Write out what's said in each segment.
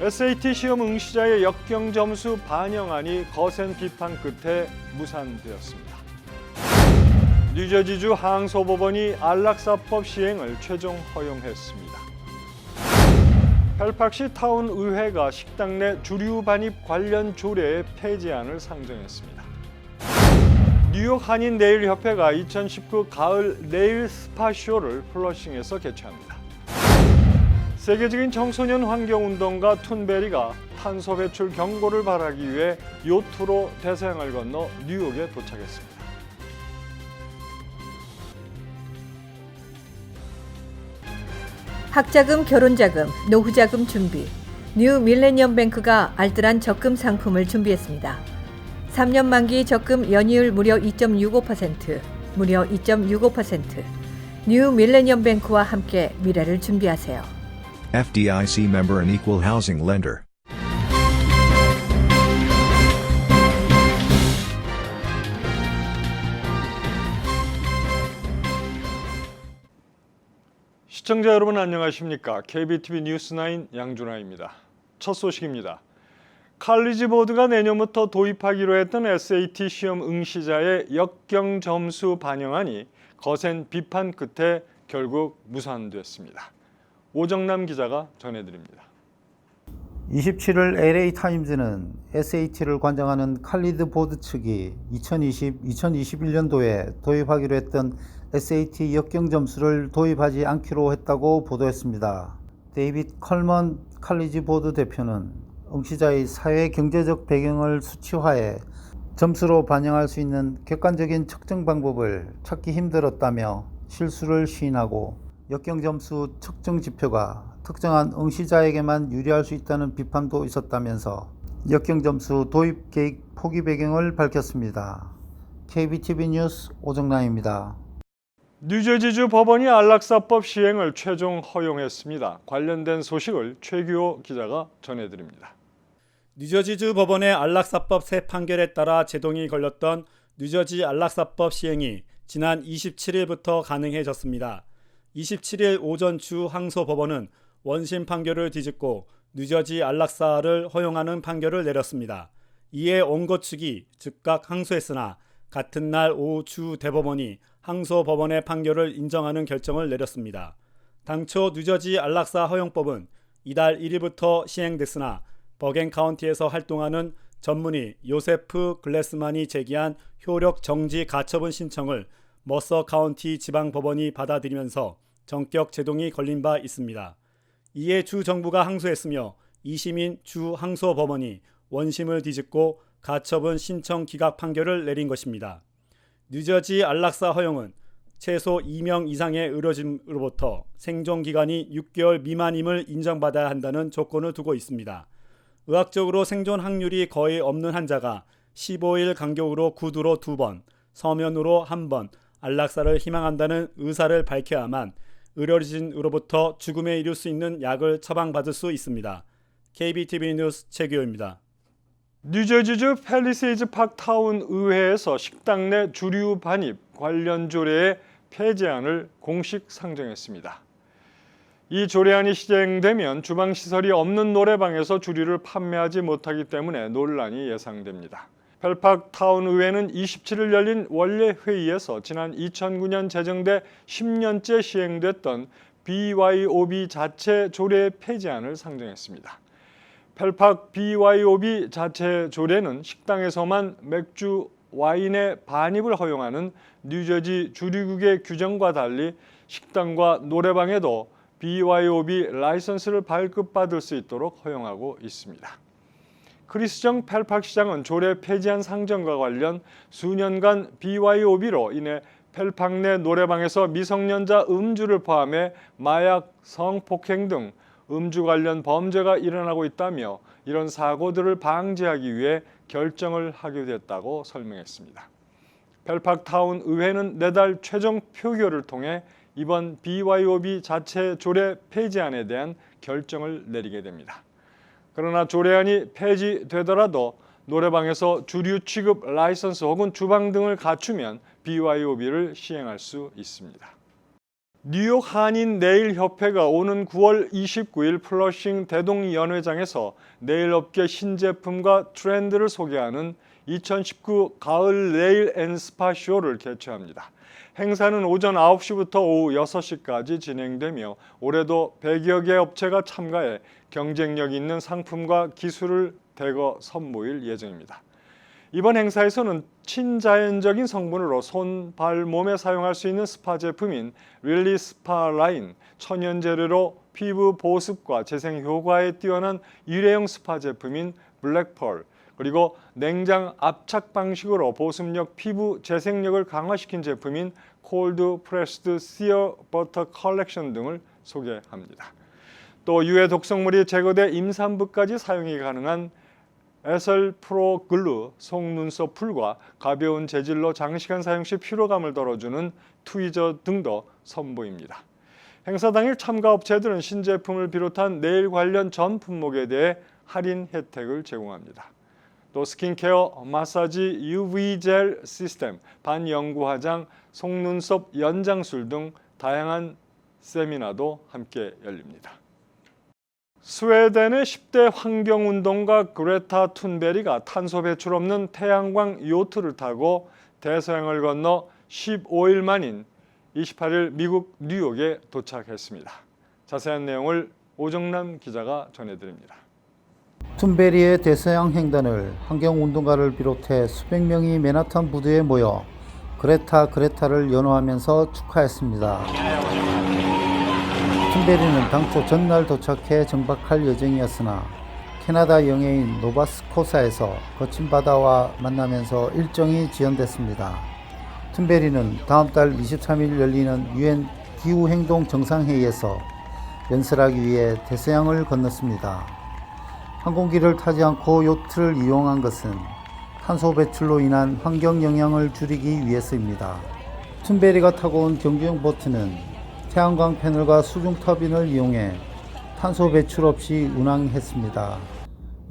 SAT 시험 응시자의 역경 점수 반영안이 거센 비판 끝에 무산되었습니다. 뉴저지주 항소법원이 안락사법 시행을 최종 허용했습니다. 벨팍시 타운 의회가 식당 내 주류 반입 관련 조례의 폐지안을 상정했습니다. 뉴욕 한인 네일 협회가 2019 가을 네일 스파 쇼를 플러싱에서 개최합니다. 세계적인 청소년 환경운동가 툰베리가 탄소 배출 경고를 발하기 위해 요트로 대서양을 건너 뉴욕에 도착했습니다. 학자금, 결혼자금, 노후자금 준비. 뉴 밀레니엄 뱅크가 알뜰한 적금 상품을 준비했습니다. 3년 만기 적금 연이율 무려 2.65%, 무려 2.65%. 뉴 밀레니엄 뱅크와 함께 미래를 준비하세요. FDIC member and equal housing lender. 시청자 여러분 안녕하십니까? KBTV 뉴스9 양준하입니다. 첫 소식입니다. 칼리지 보드가 내년부터 도입하기로 했던 SAT 시험 응시자의 역경 점수 반영안이 거센 비판 끝에 결국 무산됐습니다. 오정남 기자가 전해드립니다. 27일 LA타임즈는 SAT를 관장하는 칼리드 보드 측이 2021년도에 도입하기로 했던 SAT 역경 점수를 도입하지 않기로 했다고 보도했습니다. 데이빗 컬먼 칼리지 보드 대표는 응시자의 사회 경제적 배경을 수치화해 점수로 반영할 수 있는 객관적인 측정 방법을 찾기 힘들었다며 실수를 시인하고 역경 점수 측정 지표가 특정한 응시자에게만 유리할 수 있다는 비판도 있었다면서 역경 점수 도입 계획 포기 배경을 밝혔습니다. KBTV 뉴스 오정남입니다. 뉴저지주 법원이 안락사법 시행을 최종 허용했습니다. 관련된 소식을 최규호 기자가 전해드립니다. 뉴저지주 법원의 안락사법 새 판결에 따라 제동이 걸렸던 뉴저지 안락사법 시행이 지난 27일부터 가능해졌습니다. 27일 오전 주 항소법원은 원심 판결을 뒤집고 뉴저지 안락사를 허용하는 판결을 내렸습니다. 이에 원고 측이 즉각 항소했으나 같은 날 오후 주 대법원이 항소법원의 판결을 인정하는 결정을 내렸습니다. 당초 뉴저지 안락사 허용법은 이달 1일부터 시행됐으나 버겐 카운티에서 활동하는 전문의 요세프 글래스만이 제기한 효력 정지 가처분 신청을 머서 카운티 지방법원이 받아들이면서 전격 제동이 걸린 바 있습니다. 이에 주 정부가 항소했으며 2심인 주 항소법원이 원심을 뒤집고 가처분 신청 기각 판결을 내린 것입니다. 뉴저지 안락사 허용은 최소 2명 이상의 의료진으로부터 생존 기간이 6개월 미만임을 인정받아야 한다는 조건을 두고 있습니다. 의학적으로 생존 확률이 거의 없는 환자가 15일 간격으로 구두로 2번, 서면으로 1번 안락사를 희망한다는 의사를 밝혀야만 의료진으로부터 죽음에 이를 수 있는 약을 처방받을 수 있습니다. KBTV 뉴스 최규호입니다. 뉴저지주 팰리세이즈 파크타운 의회에서 식당 내 주류 반입 관련 조례의 폐지안을 공식 상정했습니다. 이 조례안이 시행되면 주방시설이 없는 노래방에서 주류를 판매하지 못하기 때문에 논란이 예상됩니다. 펠팍타운 의회는 27일 열린 원래 회의에서 지난 2009년 제정돼 10년째 시행됐던 BYOB 자체 조례 폐지안을 상정했습니다. 펠팍 BYOB 자체 조례는 식당에서만 맥주, 와인의 반입을 허용하는 뉴저지 주류국의 규정과 달리 식당과 노래방에도 BYOB 라이선스를 발급받을 수 있도록 허용하고 있습니다. 크리스정 펠팍 시장은 조례 폐지안 상정과 관련 수년간 BYOB로 인해 펠팍 내 노래방에서 미성년자 음주를 포함해 마약, 성폭행 등 음주 관련 범죄가 일어나고 있다며 이런 사고들을 방지하기 위해 결정을 하게 됐다고 설명했습니다. 펠팍타운 의회는 내달 최종 표결을 통해 이번 BYOB 자체 조례 폐지안에 대한 결정을 내리게 됩니다. 그러나 조례안이 폐지되더라도 노래방에서 주류 취급 라이선스 혹은 주방 등을 갖추면 BYOB를 시행할 수 있습니다. 뉴욕 한인 네일협회가 오는 9월 29일 플러싱 대동연회장에서 네일업계 신제품과 트렌드를 소개하는 2019 가을 네일 앤 스파 쇼를 개최합니다. 행사는 오전 9시부터 오후 6시까지 진행되며 올해도 100여 개 업체가 참가해 경쟁력 있는 상품과 기술을 대거 선보일 예정입니다. 이번 행사에서는 친자연적인 성분으로 손, 발, 몸에 사용할 수 있는 스파 제품인 릴리 스파 라인, 천연 재료로 피부 보습과 재생 효과에 뛰어난 일회용 스파 제품인 블랙펄, 그리고 냉장 압착 방식으로 보습력, 피부 재생력을 강화시킨 제품인 콜드 프레스드 시어 버터 컬렉션 등을 소개합니다. 또 유해 독성물이 제거돼 임산부까지 사용이 가능한 에설 프로 글루 속눈썹 풀과 가벼운 재질로 장시간 사용 시 피로감을 덜어주는 트위저 등도 선보입니다. 행사 당일 참가 업체들은 신제품을 비롯한 네일 관련 전 품목에 대해 할인 혜택을 제공합니다. 또 스킨케어, 마사지, UV 젤 시스템, 반영구 화장, 속눈썹 연장술 등 다양한 세미나도 함께 열립니다. 스웨덴의 10대 환경운동가 그레타 툰베리가 탄소 배출 없는 태양광 요트를 타고 대서양을 건너 15일 만인 28일 미국 뉴욕에 도착했습니다. 자세한 내용을 오정남 기자가 전해드립니다. 툰베리의 대서양 횡단을 환경운동가를 비롯해 수백 명이 맨하탄 부두에 모여 그레타를 연호하면서 축하했습니다. 툰베리는 당초 전날 도착해 정박할 예정이었으나 캐나다 영해인 노바스코사에서 거친 바다와 만나면서 일정이 지연됐습니다. 툰베리는 다음 달 23일 열리는 유엔 기후행동 정상회의에서 연설하기 위해 대서양을 건넜습니다. 항공기를 타지 않고 요트를 이용한 것은 탄소 배출로 인한 환경 영향을 줄이기 위해서입니다. 툰베리가 타고 온 경주용 보트는 태양광 패널과 수중 터빈을 이용해 탄소 배출 없이 운항했습니다.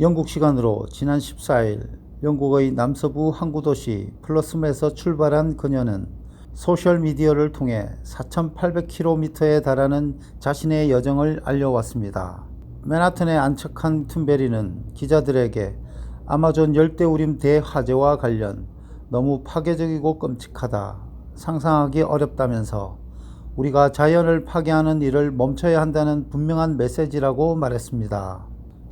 영국 시간으로 지난 14일 영국의 남서부 항구 도시 플러스에서 출발한 그녀는 소셜미디어를 통해 4,800km에 달하는 자신의 여정을 알려왔습니다. 맨하탄에 안착한 툰베리는 기자들에게 아마존 열대우림 대화재와 관련 너무 파괴적이고 끔찍하다, 상상하기 어렵다면서 우리가 자연을 파괴하는 일을 멈춰야 한다는 분명한 메시지라고 말했습니다.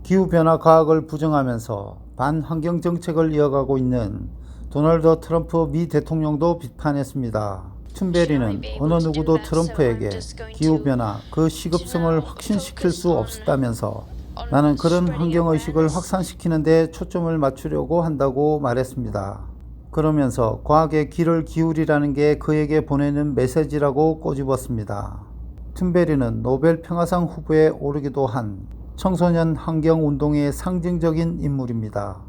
기후변화 과학을 부정하면서 반환경 정책을 이어가고 있는 도널드 트럼프 미 대통령도 비판했습니다. 툰베리는 어느 누구도 트럼프에게 기후변화 그 시급성을 확신시킬 수 없었다면서 나는 그런 환경의식을 확산시키는 데 초점을 맞추려고 한다고 말했습니다. 그러면서 과학에 귀를 기울이라는 게 그에게 보내는 메시지라고 꼬집었습니다. 툰베리는 노벨 평화상 후보에 오르기도 한 청소년 환경운동의 상징적인 인물입니다.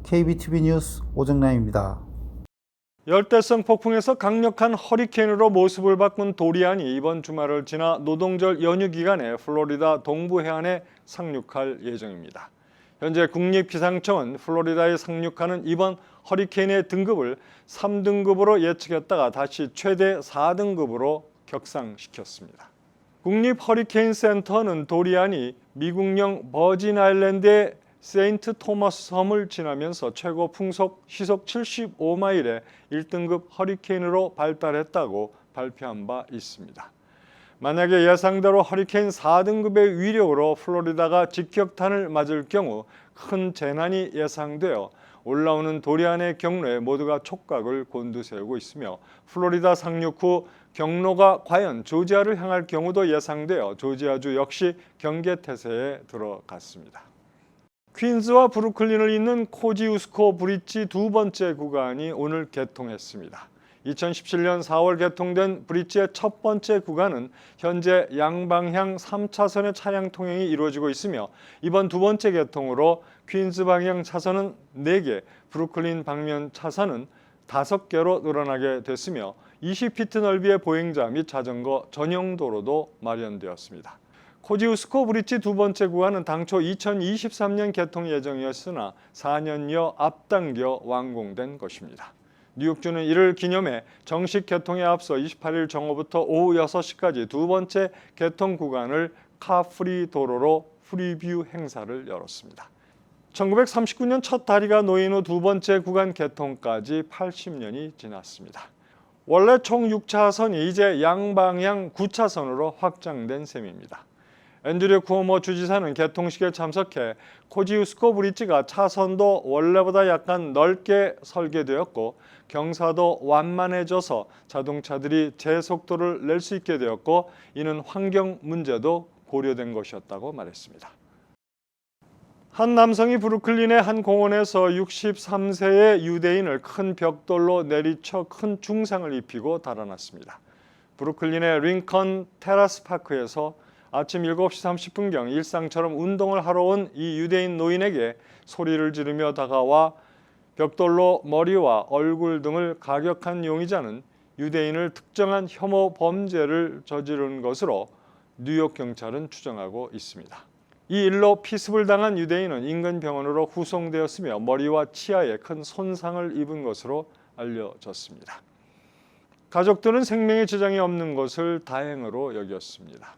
KBTV 뉴스 오정남입니다. 열대성 폭풍에서 강력한 허리케인으로 모습을 바꾼 도리안이 이번 주말을 지나 노동절 연휴 기간에 플로리다 동부 해안에 상륙할 예정입니다. 현재 국립기상청은 플로리다에 상륙하는 이번 허리케인의 등급을 3등급으로 예측했다가 다시 최대 4등급으로 격상시켰습니다. 국립허리케인센터는 도리안이 미국령 버진 아일랜드의 세인트 토마스 섬을 지나면서 최고 풍속 시속 75마일의 1등급 허리케인으로 발달했다고 발표한 바 있습니다. 만약에 예상대로 허리케인 4등급의 위력으로 플로리다가 직격탄을 맞을 경우 큰 재난이 예상되어 올라오는 도리안의 경로에 모두가 촉각을 곤두세우고 있으며 플로리다 상륙 후 경로가 과연 조지아를 향할 경우도 예상되어 조지아주 역시 경계태세에 들어갔습니다. 퀸즈와 브루클린을 잇는 코지우스코 브릿지 두 번째 구간이 오늘 개통했습니다. 2017년 4월 개통된 브릿지의 첫 번째 구간은 현재 양방향 3차선의 차량 통행이 이루어지고 있으며 이번 두 번째 개통으로 퀸즈 방향 차선은 4개, 브루클린 방면 차선은 5개로 늘어나게 됐으며 20피트 넓이의 보행자 및 자전거 전용 도로도 마련되었습니다. 코지우스코 브릿지 두 번째 구간은 당초 2023년 개통 예정이었으나 4년여 앞당겨 완공된 것입니다. 뉴욕주는 이를 기념해 정식 개통에 앞서 28일 정오부터 오후 6시까지 두 번째 개통 구간을 카프리 도로로 프리뷰 행사를 열었습니다. 1939년 첫 다리가 놓인 후 두 번째 구간 개통까지 80년이 지났습니다. 원래 총 6차선이 이제 양방향 9차선으로 확장된 셈입니다. 앤드류 쿠오모 주지사는 개통식에 참석해 코지우스코 브릿지가 차선도 원래보다 약간 넓게 설계되었고 경사도 완만해져서 자동차들이 제 속도를 낼 수 있게 되었고 이는 환경 문제도 고려된 것이었다고 말했습니다. 한 남성이 브루클린의 한 공원에서 63세의 유대인을 큰 벽돌로 내리쳐 큰 중상을 입히고 달아났습니다. 브루클린의 링컨 테라스 파크에서 아침 7시 30분경 일상처럼 운동을 하러 온 이 유대인 노인에게 소리를 지르며 다가와 벽돌로 머리와 얼굴 등을 가격한 용의자는 유대인을 특정한 혐오 범죄를 저지른 것으로 뉴욕 경찰은 추정하고 있습니다. 이 일로 피습을 당한 유대인은 인근 병원으로 후송되었으며 머리와 치아에 큰 손상을 입은 것으로 알려졌습니다. 가족들은 생명에 지장이 없는 것을 다행으로 여겼습니다.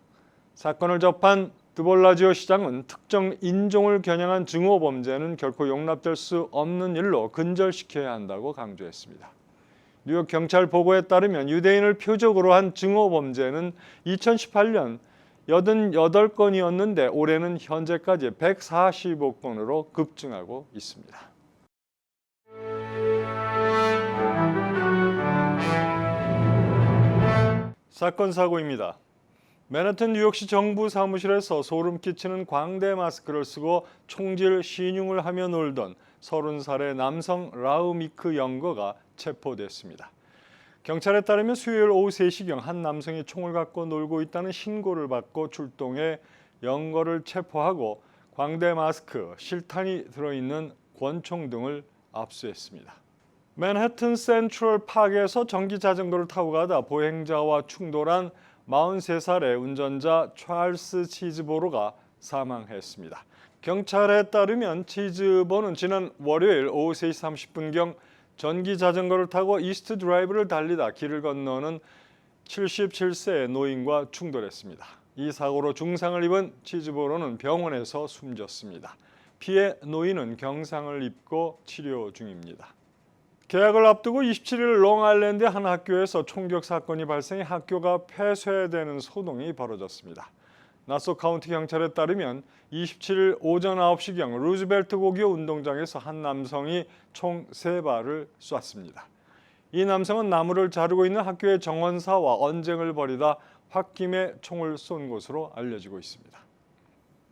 사건을 접한 드볼라지오 시장은 특정 인종을 겨냥한 증오 범죄는 결코 용납될 수 없는 일로 근절시켜야 한다고 강조했습니다. 뉴욕 경찰 보고에 따르면 유대인을 표적으로 한 증오 범죄는 2018년 88건이었는데 올해는 현재까지 145건으로 급증하고 있습니다. 사건 사고입니다. 맨해튼 뉴욕시 정부 사무실에서 소름 끼치는 광대 마스크를 쓰고 총질 신용을 하며 놀던 30살의 남성 라우미크 영거가 체포됐습니다. 경찰에 따르면 수요일 오후 3시경 한 남성이 총을 갖고 놀고 있다는 신고를 받고 출동해 영거를 체포하고 광대 마스크, 실탄이 들어있는 권총 등을 압수했습니다. 맨해튼 센트럴 파크에서 전기 자전거를 타고 가다 보행자와 충돌한 43살의 운전자 찰스 치즈보로가 사망했습니다. 경찰에 따르면 치즈보는 지난 월요일 오후 3시 30분경 전기 자전거를 타고 이스트 드라이브를 달리다 길을 건너는 77세의 노인과 충돌했습니다. 이 사고로 중상을 입은 치즈보로는 병원에서 숨졌습니다. 피해 노인은 경상을 입고 치료 중입니다. 개학을 앞두고 27일 롱아일랜드의 한 학교에서 총격 사건이 발생해 학교가 폐쇄되는 소동이 벌어졌습니다. 나소 카운티 경찰에 따르면 27일 오전 9시경 루즈벨트 고교 운동장에서 한 남성이 총 3발을 쐈습니다. 이 남성은 나무를 자르고 있는 학교의 정원사와 언쟁을 벌이다 홧김에 총을 쏜 것으로 알려지고 있습니다.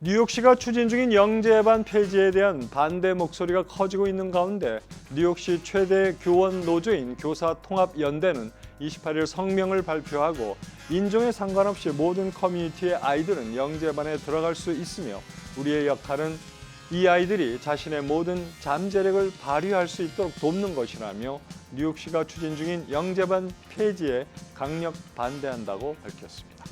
뉴욕시가 추진 중인 영재반 폐지에 대한 반대 목소리가 커지고 있는 가운데 뉴욕시 최대 교원 노조인 교사통합연대는 28일 성명을 발표하고 인종에 상관없이 모든 커뮤니티의 아이들은 영재반에 들어갈 수 있으며 우리의 역할은 이 아이들이 자신의 모든 잠재력을 발휘할 수 있도록 돕는 것이라며 뉴욕시가 추진 중인 영재반 폐지에 강력 반대한다고 밝혔습니다.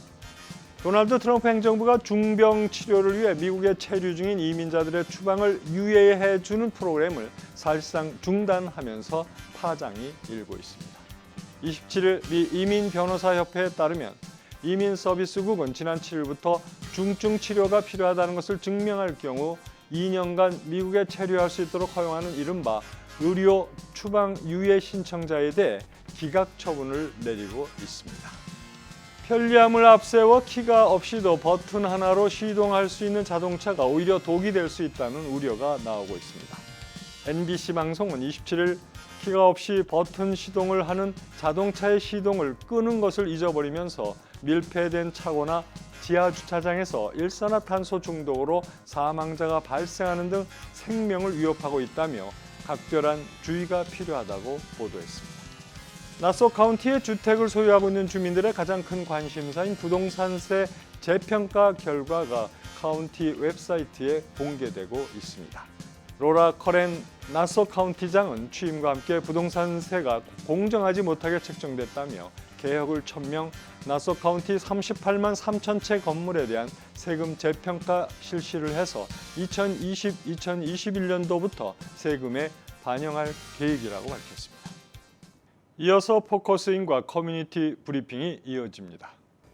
도널드 트럼프 행정부가 중병 치료를 위해 미국에 체류 중인 이민자들의 추방을 유예해 주는 프로그램을 사실상 중단하면서 파장이 일고 있습니다. 27일 미 이민변호사협회에 따르면 이민서비스국은 지난 7일부터 중증 치료가 필요하다는 것을 증명할 경우 2년간 미국에 체류할 수 있도록 허용하는 이른바 의료 추방 유예 신청자에 대해 기각 처분을 내리고 있습니다. 편리함을 앞세워 키가 없이도 버튼 하나로 시동할 수 있는 자동차가 오히려 독이 될 수 있다는 우려가 나오고 있습니다. NBC 방송은 27일 키가 없이 버튼 시동을 하는 자동차의 시동을 끄는 것을 잊어버리면서 밀폐된 차고나 지하 주차장에서 일산화탄소 중독으로 사망자가 발생하는 등 생명을 위협하고 있다며 각별한 주의가 필요하다고 보도했습니다. 나소 카운티의 주택을 소유하고 있는 주민들의 가장 큰 관심사인 부동산세 재평가 결과가 카운티 웹사이트에 공개되고 있습니다. 로라 커렌 나소 카운티장은 취임과 함께 부동산세가 공정하지 못하게 책정됐다며 개혁을 천명 나소 카운티 38만 3천 채 건물에 대한 세금 재평가 실시를 해서 2020-2021년도부터 세금에 반영할 계획이라고 밝혔습니다. 이어서 포커스인과 커뮤니티 브리핑이 이어집니다.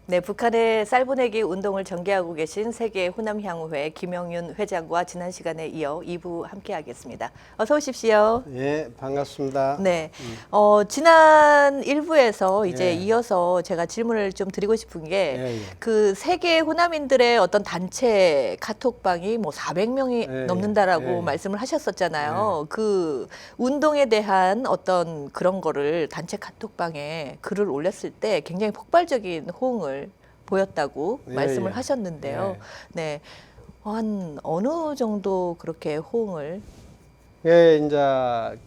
네, 북한의 쌀 보내기 운동을 전개하고 계신 세계 호남향후회 김영윤 회장과 지난 시간에 이어 2부 함께하겠습니다. 어서 오십시오. 예, 반갑습니다. 네, 지난 1부에서 이제 예. 이어서 제가 질문을 좀 드리고 싶은 게 예, 예. 그 세계 호남인들의 어떤 단체 카톡방이 뭐 400명이 예, 넘는다라고 예. 말씀을 하셨었잖아요. 그 운동에 대한 어떤 그런 거를 단체 카톡방에 글을 올렸을 때 굉장히 폭발적인 호응을 보였다고 예, 말씀을 예. 하셨는데요. 네, 한 어느 정도 그렇게 호응을? 예, 이제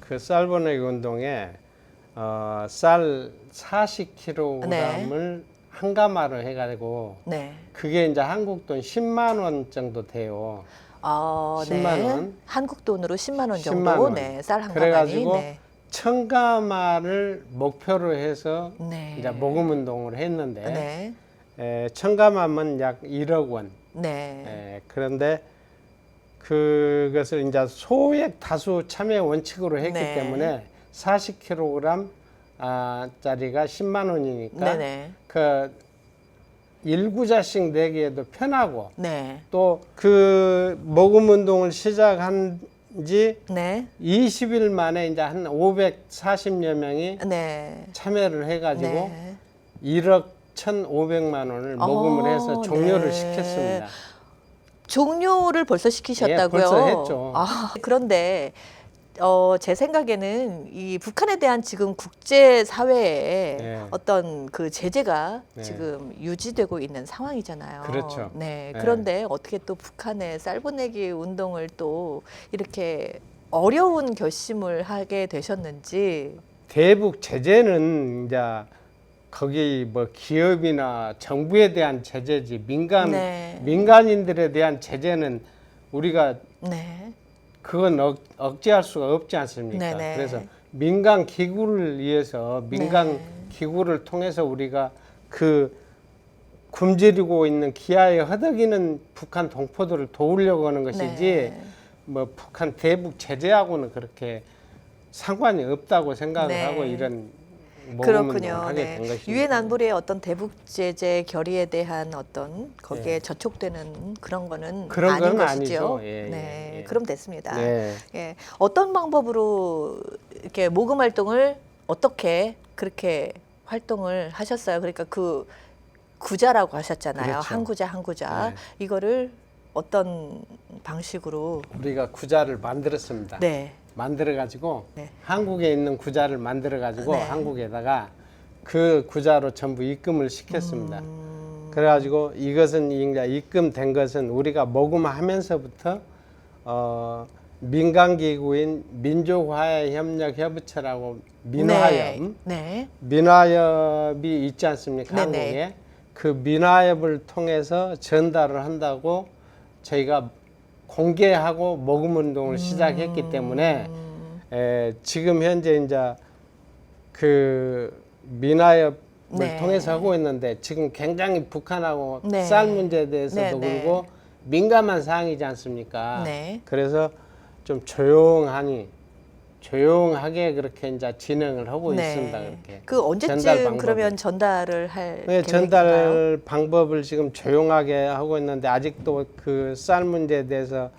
그 쌀 보내기 운동에 쌀 40kg을 한 가마를 해가지고 네. 그게 이제 한국 돈 10만 원 정도 돼요. 아, 10만 네. 원. 한국 돈으로 10만 원 정도. 10만 원. 네, 쌀 한 가마니. 그래가지고 네. 1000가마를 목표로 해서 네. 이제 모금 운동을 했는데 네. 1000가마면 약 1억 원. 네. 그런데 그것을 이제 소액 다수 참여 원칙으로 했기 네. 때문에 40kg 짜리가 10만 원이니까 네네. 그 1구자씩 내기에도 편하고 네. 또 그 모금 운동을 시작한 지 네. 20일 만에 이제 한 540여 명이 네. 참여를 해가지고 네. 1억 1,500만 원을 모금을 해서 종료를 네. 시켰습니다. 종료를 벌써 시키셨다고요? 예, 벌써 했죠. 아, 그런데 제 생각에는 이 북한에 대한 지금 국제 사회에 네. 어떤 그 제재가 네. 지금 유지되고 있는 상황이잖아요. 그렇죠. 네. 네. 그런데 어떻게 또 북한의 쌀 보내기 운동을 또 이렇게 어려운 결심을 하게 되셨는지. 대북 제재는 이제 거기 뭐 기업이나 정부에 대한 제재지 네. 민간인들에 대한 제재는 우리가 네. 그건 억제할 수가 없지 않습니까? 네네. 그래서 민간 기구를 위해서 민간 네. 기구를 통해서 우리가 그 굶주리고 있는 기아에 허덕이는 북한 동포들을 도우려고 하는 것이지 네. 뭐 북한 대북 제재하고는 그렇게 상관이 없다고 생각을 네. 하고 이런 모금운동을 그렇군요. 하게 네. 된 것입니다. 유엔 안보리의 어떤 대북 제재 결의에 대한 어떤 거기에 저촉되는 그런 거는 그런 아닌 건 것이죠. 아니죠. 예, 네, 예. 그럼 됐습니다. 네. 예, 어떤 방법으로 이렇게 모금 활동을 어떻게 그렇게 활동을 하셨어요? 그러니까 그 구자라고 하셨잖아요. 그렇죠. 한 구자 한 구자 네. 이거를 어떤 방식으로? 우리가 구자를 만들었습니다. 네. 만들어 가지고 네. 한국에 있는 구자를 만들어 가지고 네. 한국에다가 그 구자로 전부 입금을 시켰습니다. 음. 그래 가지고 이것은 이제 입금된 것은 우리가 모금하면서부터 민간 기구인 민족화해협력협의체라고 민화협 네. 민화협이 있지 않습니까? 네네. 한국에 그 민화협을 통해서 전달을 한다고 저희가 공개하고 모금 운동을 시작했기 때문에 지금 현재 이제 그 민화협을 네. 통해서 하고 있는데 지금 굉장히 북한하고 네. 쌀 문제에 대해서도 네, 네. 그렇고 민감한 사항이지 않습니까? 네. 그래서 좀 조용하게 그렇게 이제 진행을 하고 있습니다. 그렇게. 그 언제쯤 전달 방법을. 그러면 전달을 할 네, 계획인가요? 전달 방법을 지금 조용하게 하고 있는데 아직도 그 쌀 문제에 대해서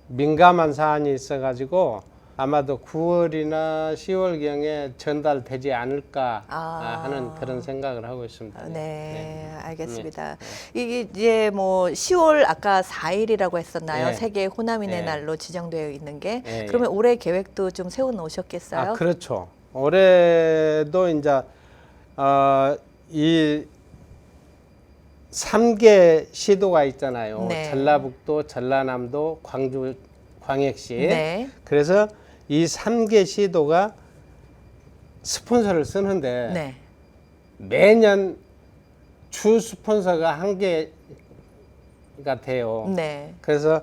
민감한 사안이 있어가지고 아마도 9월이나 10월경에 전달되지 않을까 하는 그런 생각을 하고 있습니다. 네, 알겠습니다. 이게 이제 뭐 10월 아까 4일이라고 했었나요? 네. 세계 호남인의 네. 날로 지정되어 있는 게. 네. 그러면 올해 계획도 좀 세워 놓으셨겠어요? 그렇죠. 올해도 이제 이 3개 시도가 있잖아요. 네. 전라북도, 전라남도, 광주, 광역시. 네. 그래서 이 3개 시도가 스폰서를 쓰는데 네. 매년 주 스폰서가 한 개가 돼요. 네. 그래서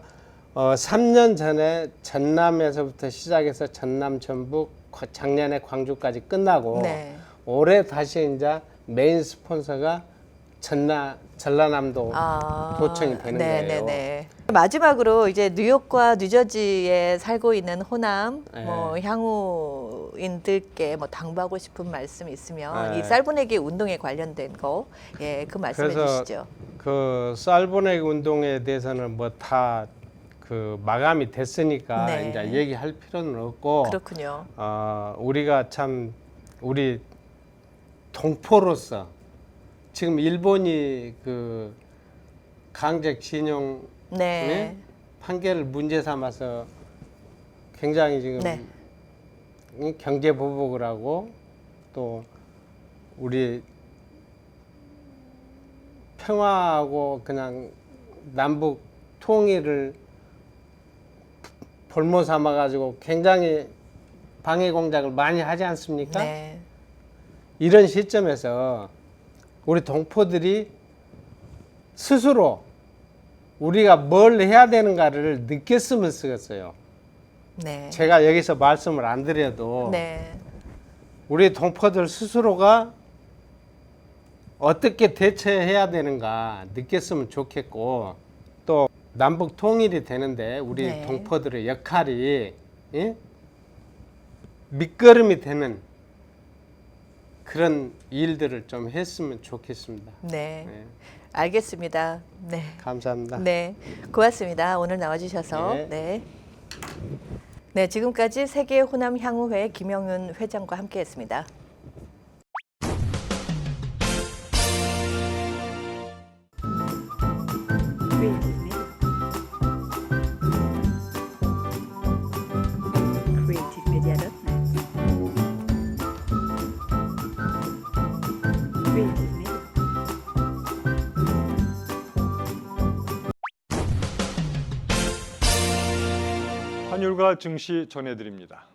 3년 전에 전남에서부터 시작해서 전남, 전북, 작년에 광주까지 끝나고 네. 올해 다시 이제 메인 스폰서가 전라남도 도청이 되는 거예요. 네. 마지막으로 이제 뉴욕과 뉴저지에 살고 있는 호남 네. 뭐 향후인들께 뭐 당부하고 싶은 말씀 있으면 네. 이 쌀보내기 운동에 관련된 거, 예, 그 말씀해 그래서 주시죠. 그 쌀보내기 운동에 대해서는 뭐 다 그 마감이 됐으니까 네. 이제 얘기할 필요는 없고 그렇군요. 우리가 참 우리 동포로서 지금 일본이 그 강제징용 네, 판결을 문제 삼아서 굉장히 지금 네. 이 경제 보복을 하고 또 우리 평화하고 그냥 남북 통일을 볼모 삼아 가지고 굉장히 방해 공작을 많이 하지 않습니까? 네, 이런 시점에서 우리 동포들이 스스로 우리가 뭘 해야 되는가를 느꼈으면 쓰겠어요. 네, 제가 여기서 말씀을 안 드려도 네, 우리 동포들 스스로가 어떻게 대처해야 되는가 느꼈으면 좋겠고 또 남북 통일이 되는데 우리 네. 동포들의 역할이 예? 밑거름이 되는 그런 일들을 좀 했으면 좋겠습니다. 네. 네, 알겠습니다. 네. 감사합니다. 네, 고맙습니다. 오늘 나와주셔서. 네. 네. 네, 지금까지 세계 호남 향후회 김영윤 회장과 함께했습니다. creativemedia.net. Creative Media. 환율과 증시 전해드립니다.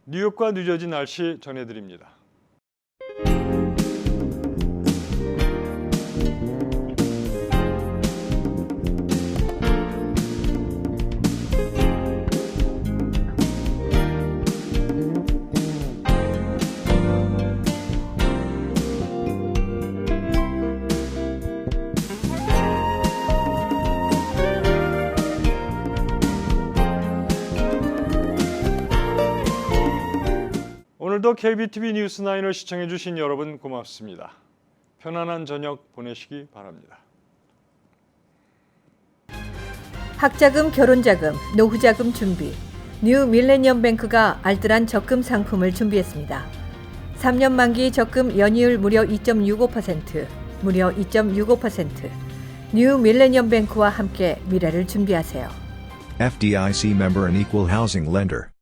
뉴욕과 뉴저지 날씨 전해드립니다. 오늘도 KBTV 뉴스9을 시청해주신 여러분 고맙습니다. 편안한 저녁 보내시기 바랍니다. 학자금, 결혼자금, 노후자금 준비. 뉴 밀레니엄 뱅크가 알뜰한 적금 상품을 준비했습니다. 3년 만기 적금 연이율 무려 2.65%, 무려 2.65%. 뉴 밀레니엄 뱅크와 함께 미래를 준비하세요. FDIC member and equal housing lender.